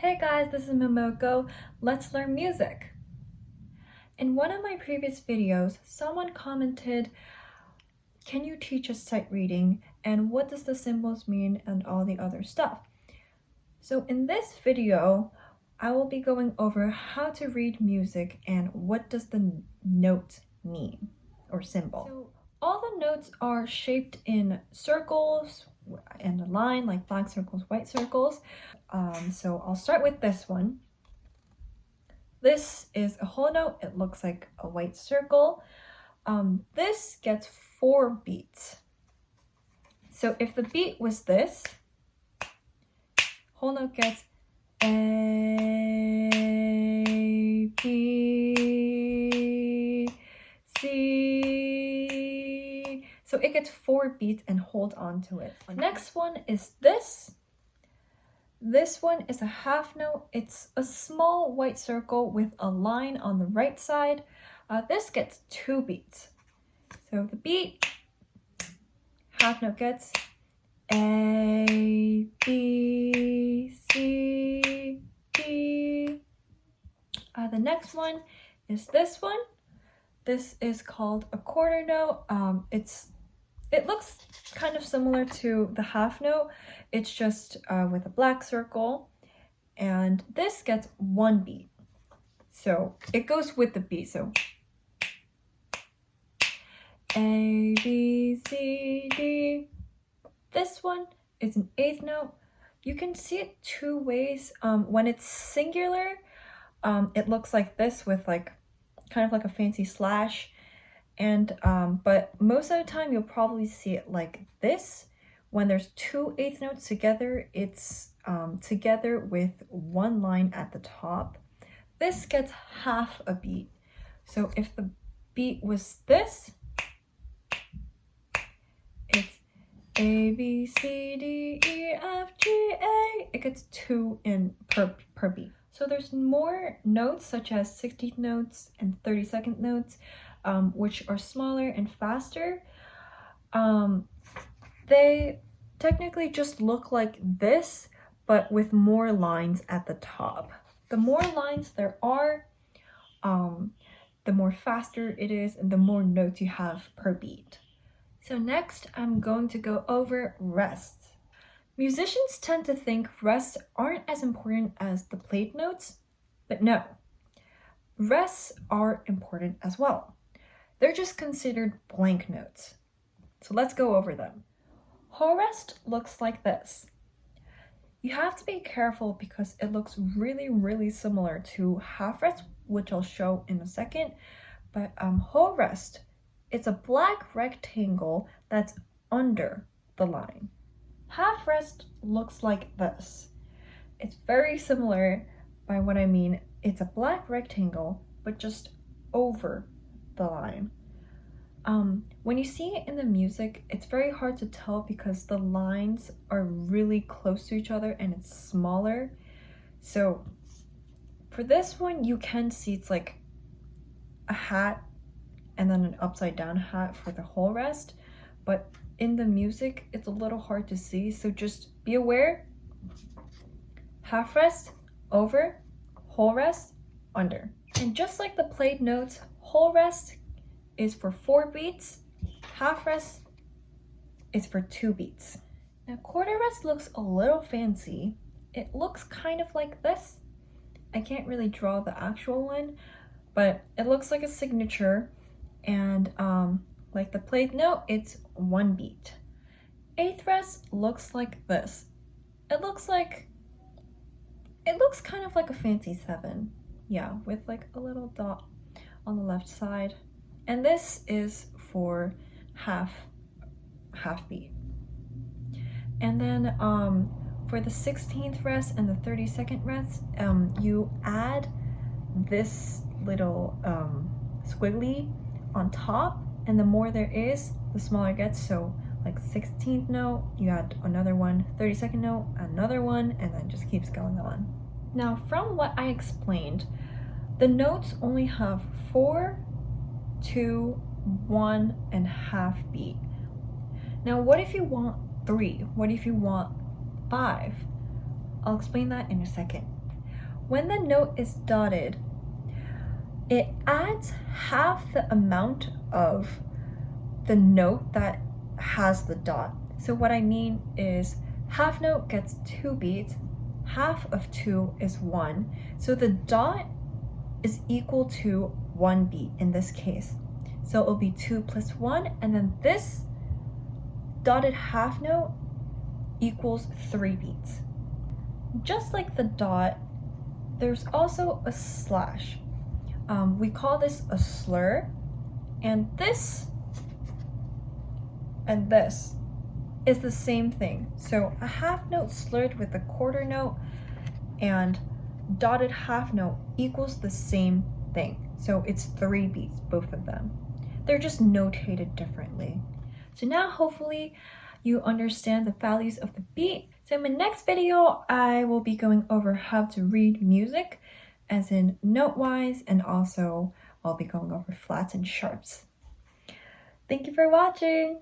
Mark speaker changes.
Speaker 1: Hey guys, this is Momoko. Let's learn music. In one of my previous videos, someone commented, can you teach us sight reading and what does the symbols mean and all the other stuff? So in this video, I will be going over how to read music and what does the note mean or symbol. So all the notes are shaped in circles and a line, like black circles, white circles. So I'll start with this one. This is a whole note. It looks like a white circle. This gets 4 beats. So if the beat was this, whole note gets A, B, C. So it gets 4 beats and hold on to it. Next one is this. This one is a half note. It's a small white circle with a line on the right side. This gets 2 beats. So the beat, half note gets A, B, C, D. The next one is this one. This is called a quarter note. It looks kind of similar to the half note. It's just with a black circle, and this gets 1 beat. So it goes with the beat. So A, B, C, D. This one is an 8th note. You can see it 2 ways. When it's singular, it looks like this with like kind of like a fancy slash. And but most of the time you'll probably see it like this. When there's 2 8th notes together, it's together with 1 line at the top. This gets half a beat. So if the beat was this, it's A, B, C, D, E, F, G, A. It gets 2 in per beat. So there's more notes such as 16th notes and 32nd notes, which are smaller and faster. They technically just look like this, but with more lines at the top. The more lines there are, the more faster it is and the more notes you have per beat. So next, I'm going to go over rests. Musicians tend to think rests aren't as important as the played notes, but no, rests are important as well. They're just considered blank notes. So let's go over them. Whole rest looks like this. You have to be careful because it looks really similar to half rest, which I'll show in a second. But whole rest, it's a black rectangle that's under the line. Half rest looks like this. It's very similar by what I mean. It's a black rectangle, but just over the line. When you see it in the music, it's very hard to tell because the lines are really close to each other and it's smaller. So for this one, you can see it's like a hat and then an upside down hat for the whole rest. But in the music, it's a little hard to see. So just be aware. Half rest, over, whole rest, under. And just like the played notes, whole rest is for 4 beats, half rest is for 2 beats. Now quarter rest looks a little fancy. It looks kind of like this. I can't really draw the actual one, but it looks like a signature, and like the played note, it's 1 beat. 8th rest looks like this. It looks kind of like a fancy 7. Yeah, with like a little dot on the left side. And this is for half beat. And then for the 16th rest and the 32nd rest, you add this little squiggly on top, and the more there is, the smaller it gets. So like 16th note, you add another one, 32nd note, another one, and then just keeps going on. Now from what I explained, the notes only have 4, 2, 1 and half beat. Now what if you want 3? What if you want 5? I'll explain that in a second. when the note is dotted, it adds half the amount of the note that has the dot. So what I mean is half note gets 2 beats, half of 2 is 1. So the dot is equal to 1 beat in this case. So it'll be 2 plus 1, and then this dotted half note equals 3 beats. Just like the dot, there's also a slash. We call this a slur, and this and this is the same thing. So a half note slurred with a quarter note and dotted half note equals the same thing. So it's 3 beats, both of them. They're just notated differently. So now hopefully you understand the values of the beat. So in my next video, I will be going over how to read music, as in note-wise, and also I'll be going over flats and sharps. Thank you for watching!